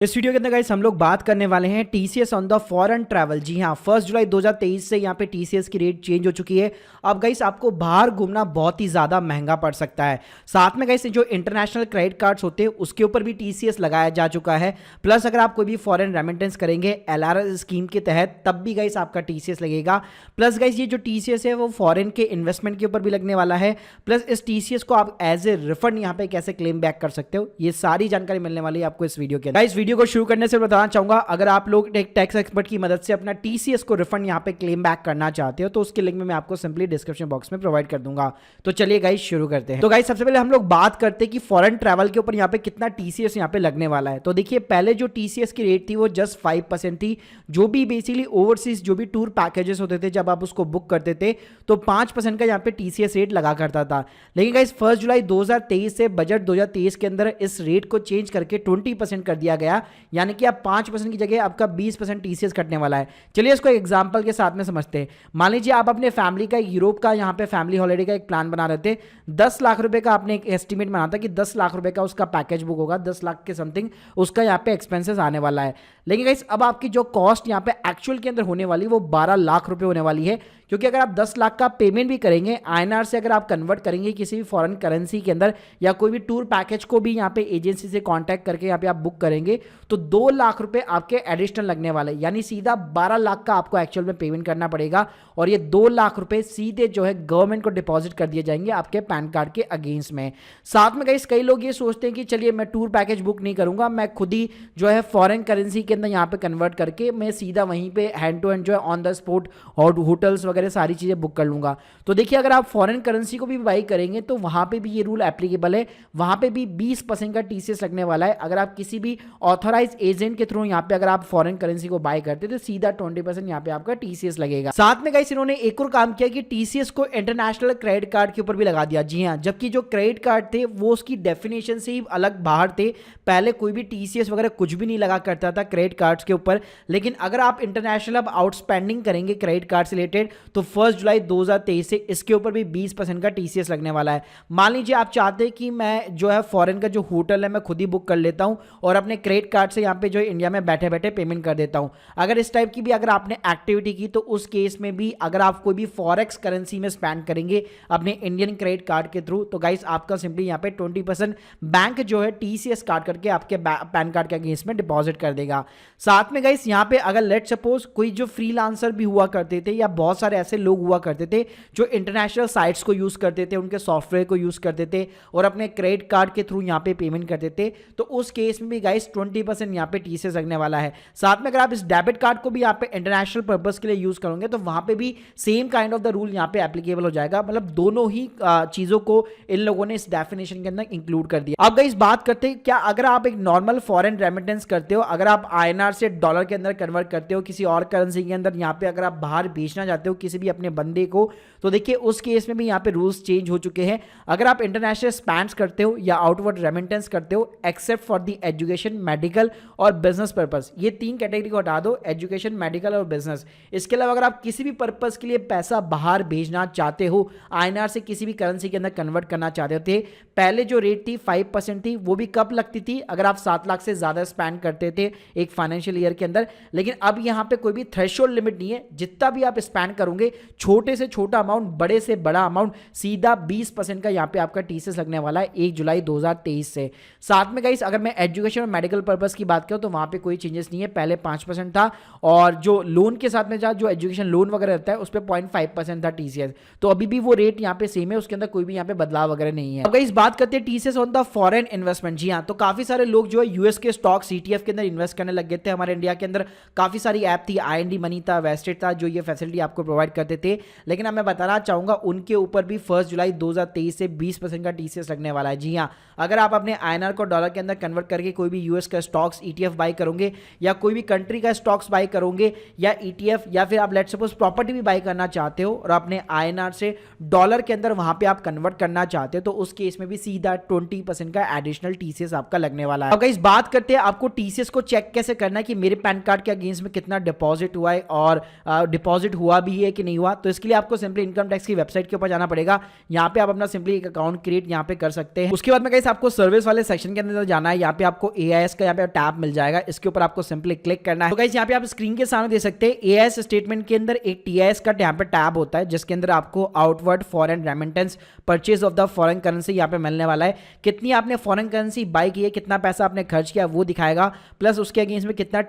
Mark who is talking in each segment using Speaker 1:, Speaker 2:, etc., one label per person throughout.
Speaker 1: इस वीडियो के अंदर गाइस हम लोग बात करने वाले हैं TCS on the foreign travel. जी हाँ, 1 जुलाई 2023 से यहाँ पे टीसीएस की रेट चेंज हो चुकी है। अब गाइस आपको बाहर घूमना बहुत ही ज़्यादा महंगा पड़ सकता है। साथ में गाइस जो इंटरनेशनल क्रेडिट कार्ड्स होते हैं उसके ऊपर भी टीसीएस लगाया जा चुका है। प्लस अगर आप कोई भी फॉरेन रेमिटेंस करेंगे एलआरएस स्कीम के तहत तब भी गाइस आपका टीसीएस लगेगा। प्लस गाइस ये जो टीसीएस है वो फॉरेन के इन्वेस्टमेंट के ऊपर भी लगने वाला है। प्लस इस टीसीएस को आप एज ए रिफंड यहाँ पे कैसे क्लेम बैक कर सकते हो, ये सारी जानकारी मिलने वाली है आपको इस वीडियो के अंदर। गाइस वीडियो को शुरू करने से बताना चाहूंगा, अगर आप लोग एक टैक्स एक्सपर्ट की मदद से अपना टीसीएस को रिफंड यहाँ पे क्लेम बैक करना चाहते हो तो उसके लिंक में मैं आपको सिंपली डिस्क्रिप्शन बॉक्स में प्रोवाइड कर दूंगा। तो चलिए गाइस शुरू करते हैं। तो गाइस सबसे पहले हम लोग बात करते हैं कि फॉरेन ट्रैवल के ऊपर यहाँ पे कितना टीसीएस यहाँ पे लगने वाला है। तो देखिए पहले जो टीसीएस की रेट थी वो जस्ट 5% थी। जो भी बेसिकली ओवरसीज जो भी टूर पैकेजेस होते थे जब आप उसको बुक करते थे तो 5% का यहाँ पे टीसीएस रेट लगा करता था। लेकिन गाइस 1 जुलाई 2023 से बजट 2023 के अंदर इस रेट को चेंज करके 20% कर दिया गया, यानी कि आप 5% की जगह आपका 20% टीसीएस कटने वाला है। चलिए इसको एग्जांपल के साथ में समझते हैं। मान लीजिए आप अपने फैमिली का यूरोप का यहाँ पे फैमिली हॉलिडे का एक प्लान बना रहे थे। 10 लाख रुपए का आपने एक एस्टिमेट बना था कि 10 लाख रुपए का उसका पैकेज बुक होगा, 10 लाख के समथिंग उसका यहाँ पे एक्सपेंसेस आने वाला है। लेकिन गाइस अब आपकी जो कॉस्ट यहाँ पे एक्चुअल के अंदर होने वाली वो 12 लाख रुपए होने वाली है, क्योंकि अगर आप 10 लाख का पेमेंट भी करेंगे आईएनआर से, अगर आप कन्वर्ट करेंगे किसी भी फॉरेन करेंसी के अंदर या कोई भी टूर पैकेज को भी यहाँ पे एजेंसी से कांटेक्ट करके यहाँ पे आप बुक करेंगे तो 2 लाख रुपए आपके एडिशनल लगने वाले, यानी सीधा 12 लाख का आपको एक्चुअल में पेमेंट करना पड़ेगा। और ये 2 लाख रुपए सीधे जो है गवर्नमेंट को डिपॉजिट कर दिए जाएंगे आपके पैन कार्ड के अगेंस्ट में। साथ में गाइस कई लोग ये सोचते हैं कि चलिए मैं टूर पैकेज बुक नहीं करूंगा, मैं खुद ही जो है फॉरेन करेंसी के अंदर यहाँ पे कन्वर्ट करके मैं सीधा वहीं पे हैंड टू हैंड जो है ऑन द स्पॉट और होटल्स वगैरह सारी चीजें बुक कर लूंगा। तो देखिए अगर आप फॉरेन करेंसी को भी बाई करेंगे तो वहां पे भी ये रूल एप्लीकेबल है, वहां पे भी 20% का टीसीएस लगने वाला है। अगर आप किसी भी ऑथराइज एजेंट के थ्रू यहाँ पे अगर आप फॉरेन करेंसी को बाय करते तो सीधा 20% यहाँ पे आपका टीसीएस लगेगा। साथ में गाइस इन्होंने एक और काम किया कि टीसीएस को इंटरनेशनल क्रेडिट कार्ड के ऊपर भी लगा दिया। जी हाँ, जबकि जो क्रेडिट कार्ड थे वो उसकी डेफिनेशन से ही अलग बाहर थे। पहले कोई भी टीसीएस वगैरह कुछ भी नहीं लगा करता था क्रेडिट कार्ड्स के ऊपर, लेकिन अगर आप इंटरनेशनल अब आउटस्पेंडिंग करेंगे क्रेडिट कार्ड से रिलेटेड तो 1 जुलाई 2023 से इसके ऊपर भी 20% का टीसीएस लगने वाला है। मान लीजिए आप चाहते हैं कि मैं जो है फॉरेन का जो होटल है मैं खुद ही बुक कर लेता हूं और अपने क्रेडिट कार्ड से यहाँ पे जो इंडिया में बैठे बैठे पेमेंट कर देता हूं। अगर इस टाइप की भी अगर आपने एक्टिविटी की तो उस केस में भी अगर आप कोई भी फॉरेक्स करेंसी में स्पेंड करेंगे अपने इंडियन क्रेडिट कार्ड के थ्रू तो गाइस आपका सिंपली यहाँ पे 20% बैंक जो है टीसीएस काट करके आपके पैन कार्ड के अगेंस्ट में डिपॉजिट कर देगा। साथ में गाइस यहाँ पे अगर लेट सपोज कोई जो फ्रीलांसर भी हुआ करते थे या बहुत सारे ऐसे लोग हुआ करते थे जो इंटरनेशनल साइट्स को यूज करते थे, उनके सॉफ्टवेयर को यूज करते थे और अपने क्रेडिट कार्ड के थ्रू यहाँ पे पेमेंट करते थे, तो उस केस में भी गाइस 20% यहाँ पे टीसीएस लगने वाला है। साथ में अगर आप इस डेबिट कार्ड को भी यहाँ पे इंटरनेशनल पर्पस के लिए यूज करोगे तो वहां पे भी same kind of the rule यहाँ पे एप्लीकेबल हो जाएगा। मतलब दोनों ही चीजों को इन लोगों ने इस डेफिनेशन के अंदर इंक्लूड कर दिया। अब गाइस बात करते हैं क्या अगर आप एक नॉर्मल फॉरेन रेमिटेंस करते हो, अगर आप आईएनआर से डॉलर के अंदर कन्वर्ट करते हो किसी और करेंसी के अंदर, यहाँ पे अगर आप बाहर भेजना चाहते हो किसी भी अपने बंदे को, तो देखिए उस केस में भी यहाँ पे रूल्स चेंज हो चुके हैं। अगर आप इंटरनेशनल स्पेंड्स करते हो या आउटवर्ड रेमिटेंस करते हो except for the education, medical और बिजनेस पर्पस, ये 3 कैटेगरी को हटा दो, एजुकेशन, मेडिकल और बिजनेस। इसके अलावा अगर आप किसी भी पर्पस के लिए पैसा बाहर भेजना चाहते हो, आईएनआर से किसी भी करेंसी के अंदर कन्वर्ट करना चाहते थे, पहले जो रेट थी 5% थी, वो भी कब लगती थी अगर आप 7 लाख से ज्यादा स्पेंड करते थे एक फाइनेंशियल ईयर के अंदर। लेकिन अब यहाँ पे कोई भी थ्रेशोल्ड लिमिट नहीं है, जितना भी आप स्पेंड करोगे छोटे से छोटा अमाउंट, बड़े से बड़ा अमाउंट, सीधा 20% का यहाँ पे आपका टीसीएस लगने वाला है 1 जुलाई 2023 से। साथ में गाइस अगर मैं एजुकेशन और मेडिकल पर्पस की बात करूं तो वहां पे कोई चेंजेस नहीं है, पहले 5% था और जो लोन के साथ में जो एजुकेशन लोन वगैरह रहता है उस पर 0.5% था टीसीएस, तो अभी भी वो रेट यहाँ पे सेम है, उसके अंदर कोई भी यहाँ पे बदलाव वगैरह नहीं है। अब गाइस बात करते हैं TCS on the foreign investment. जी हाँ, तो काफी सारे लोग जो है यूएस के स्टॉक सीटीएफ के अंदर इन्वेस्ट करने लग गए थे। हमारे इंडिया के अंदर काफी सारी ऐप थी, IND मनी था, वेस्टेड था, जो ये फैसिलिटी आपको प्रोवाइड करते थे। लेकिन अब मैं बताना चाहूंगा उनके ऊपर भी 1 जुलाई 2023 से 20% का टीसीएस लगने वाला है। जी हाँ, अगर आप अपने आईएनआर को डॉलर के अंदर कन्वर्ट करके कोई भी यूएस का स्टॉक्स ETF बाय करोगे या कोई भी कंट्री का स्टॉक्स बाय करोगे या ETF, या फिर आप लेट सपोज प्रॉपर्टी भी बाय करना चाहते हो और अपने आईएनआर से डॉलर के अंदर वहां पे आप कन्वर्ट करना चाहते हो तो उस केस में भी सीधा 20% का एडिशनल टीसीएस आपका लगने वाला है। अब गाइस बात करते हैं आपको टीसीएस को चेक कैसे करना है कि मेरे पैन कार्ड के अगेंस्ट में कितना डिपॉजिट हुआ है और डिपॉजिट हुआ भी है कि नहीं हुआ। तो इसके लिए आपको सिंपली इनकम टैक्स की वेबसाइट के ऊपर जाना पड़ेगा, यहाँ पे आप अपना सिंपली एक अकाउंट क्रिएट यहाँ पे कर सकते हैं। उसके बाद में गाइस आपको सर्विस वाले सेक्शन के अंदर जाना है, यहाँ पे आपको AIS का यहाँ पे टैब मिल जाएगा, इसके ऊपर आपको सिंपली क्लिक करना है। तो गाइस यहाँ पे आप स्क्रीन के सामने दे सकते हैं एएस स्टेटमेंट के अंदर एक टीआईएस का यहाँ पे टैब होता है, जिसके अंदर आपको outward foreign remittance purchase of the foreign currency यहाँ पे मिलने वाला है। कितनी आपने फॉरेन करेंसी बाई की है, कितना पैसा आपने खर्च किया वो दिखाएगा, प्लस उसके अगेंस्ट में कितना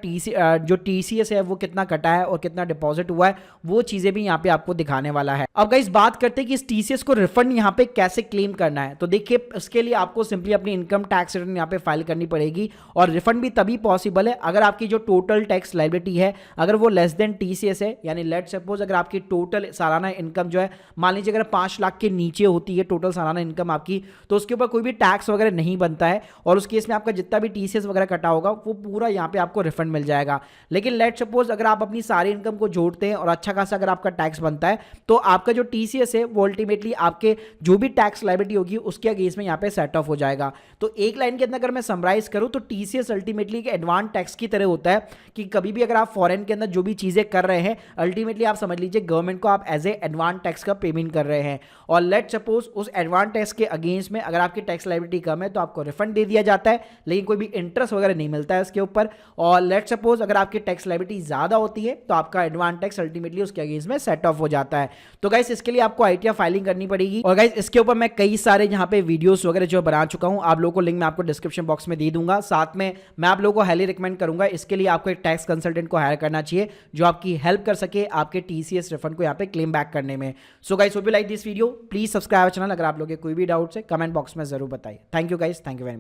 Speaker 1: जो टीसीएस है वो कितना कटा है और कितना डिपॉजिट हुआ है, वो चीजें भी यहाँ पे आपको दिखाने वाला है। अब गाइस बात करते हैं कि इस टीसीएस को रिफंड यहाँ पे कैसे क्लेम करना है। तो देखिए इसके लिए आपको सिंपली अपनी इनकम टैक्स रिटर्न यहाँ पे फाइल करनी पड़ेगी, और रिफंड भी तभी पॉसिबल है अगर आपकी जो टोटल टैक्स लायबिलिटी है अगर वो लेस देन टीसीएस है। यानी लेट सपोज अगर आपकी टोटल सालाना इनकम जो है, मान लीजिए अगर 5 लाख के नीचे होती है टोटल सालाना इनकम आपकी, तो उसके ऊपर कोई भी टैक्स वगैरह नहीं बनता है, और उस केस में आपका जितना भी टीसीएस वगैरह कटा होगा वो पूरा यहाँ पे आपको रिफंड मिल जाएगा। लेकिन लेट सपोज अगर आप अपनी सारी इनकम को जोड़ते हैं और अच्छा खासा अगर आपका टैक्स बनता है, तो आपका जो टीसीएस है वो अल्टीमेटली आपके जो भी टैक्स लायबिलिटी होगी उसके अगेंस्ट में यहाँ पे सेट ऑफ हो जाएगा। तो एक लाइन के अंदर अगर मैं समराइज करूं तो टीसीएस अल्टीमेटली एक एडवांस टैक्स की तरह होता है कि कभी भी अगर आप फॉरेन के अंदर जो भी चीजें कर रहे हैं, अल्टीमेटली आप समझ लीजिए गवर्नमेंट को आप एज ए एडवांस टैक्स का पेमेंट कर रहे हैं, और लेट सपोज उस एडवांस टैक्स के अगेंस्ट में अगर आपकी टैक्स लायबिलिटी कम है तो आपको रिफंड दे दिया जाता है, लेकिन कोई भी इंटरेस्ट वगैरह नहीं मिलता है इसके ऊपर। और लेट सपोज अगर आपकी टैक्स लायबिलिटी ज्यादा होती है तो आपका एडवांस टैक्स अल्टीमेटली उसके अगेंस्ट में सेट ऑफ हो जाता है। तो गाइस इसके लिए आपको आईटीआर फाइलिंग करनी पड़ेगी, और गाइस इसके ऊपर मैं कई सारे यहाँ पे वीडियोस वगैरह जो बना चुका हूं, आप लोगों को लिंक मैं आपको डिस्क्रिप्शन बॉक्स में दे दूंगा। साथ में मैं आप लोगों को हाईली रिकमेंड करूंगा, इसके लिए आपको एक टैक्स कंसल्टेंट को हायर करना चाहिए जो आपकी हेल्प कर सके आपके टीसीएस रिफंड को यहाँ पे क्लेम बैक करने में। So guys hope you like this video, please subscribe channel. अगर आप लोगों के कोई भी डाउट्स है कमेंट बॉक्स में जरूर बताइए। Thank you guys, thank you very much.